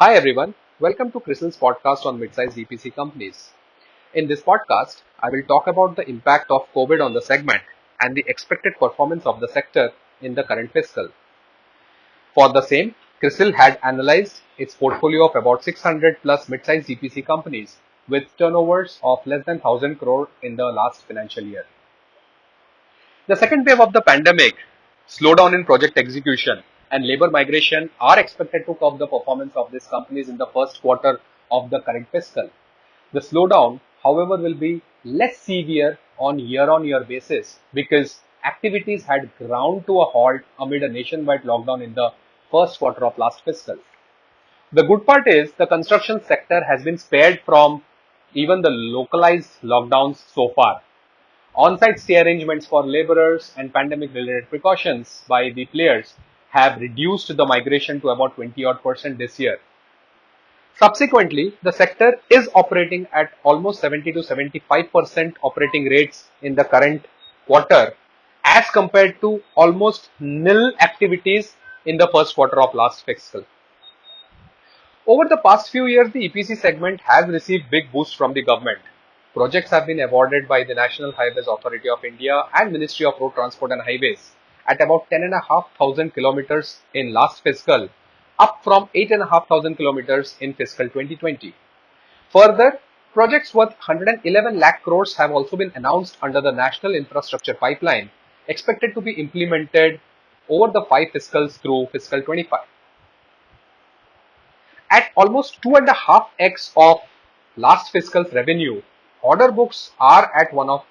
Hi everyone, welcome to CRISIL's podcast on mid-sized EPC companies. In this podcast, I will talk about the impact of COVID on the segment and the expected performance of the sector in the current fiscal. For the same, CRISIL had analyzed its portfolio of about 600 plus mid-sized EPC companies with turnovers of less than 1000 crore in the last financial year. The second wave of the pandemic, slowdown in project execution, and labor migration are expected to curb the performance of these companies in the first quarter of the current fiscal. The slowdown, however, will be less severe on year-on-year basis because activities had ground to a halt amid a nationwide lockdown in the first quarter of last fiscal. The good part is the construction sector has been spared from even the localized lockdowns so far. On-site stay arrangements for laborers and pandemic-related precautions by the players have reduced the migration to about 20% this year. Subsequently, the sector is operating at almost 70 to 75% operating rates in the current quarter as compared to almost nil activities in the first quarter of last fiscal. Over the past few years, the EPC segment has received big boosts from the government. Projects have been awarded by the National Highways Authority of India and Ministry of Road Transport and Highways at about 10,500 kilometers in last fiscal, up from 8,500 kilometers in fiscal 2020. Further, projects worth 111 lakh crores have also been announced under the National Infrastructure Pipeline, expected to be implemented over the 5 fiscals through fiscal 25. At almost 2.5x of last fiscal's revenue, order books are at one of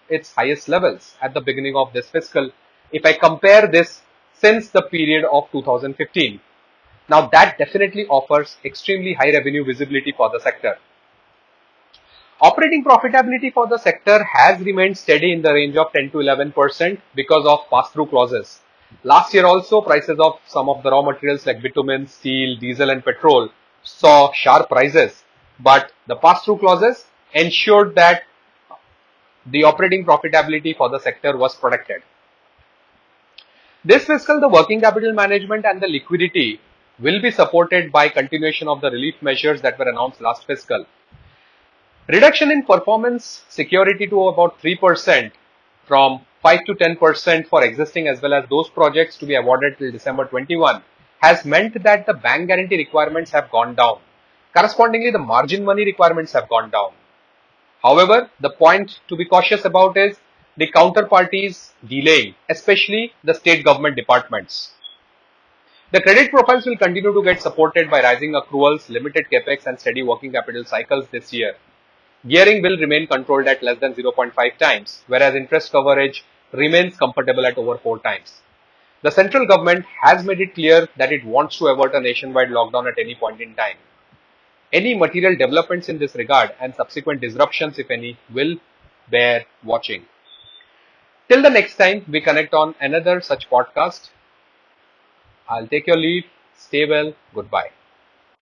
its highest levels at the beginning of this fiscal if I compare this since the period of 2015. Now that definitely offers extremely high revenue visibility for the sector. Operating profitability for the sector has remained steady in the range of 10 to 11% because of pass-through clauses. Last year also, prices of some of the raw materials like bitumen, steel, diesel and petrol saw sharp rises, but the pass-through clauses ensured that the operating profitability for the sector was protected. This fiscal, the working capital management and the liquidity will be supported by continuation of the relief measures that were announced last fiscal. Reduction in performance security to about 3% from 5 to 10% for existing as well as those projects to be awarded till December 21 has meant that the bank guarantee requirements have gone down. Correspondingly, the margin money requirements have gone down. However, the point to be cautious about is the counterparties delaying, especially the state government departments. The credit profiles will continue to get supported by rising accruals, limited capex and steady working capital cycles this year. Gearing will remain controlled at less than 0.5 times, whereas interest coverage remains comfortable at over 4 times. The central government has made it clear that it wants to avert a nationwide lockdown at any point in time. Any material developments in this regard and subsequent disruptions, if any, will bear watching. Till the next time we connect on another such podcast, I'll take your leave. Stay well. Goodbye.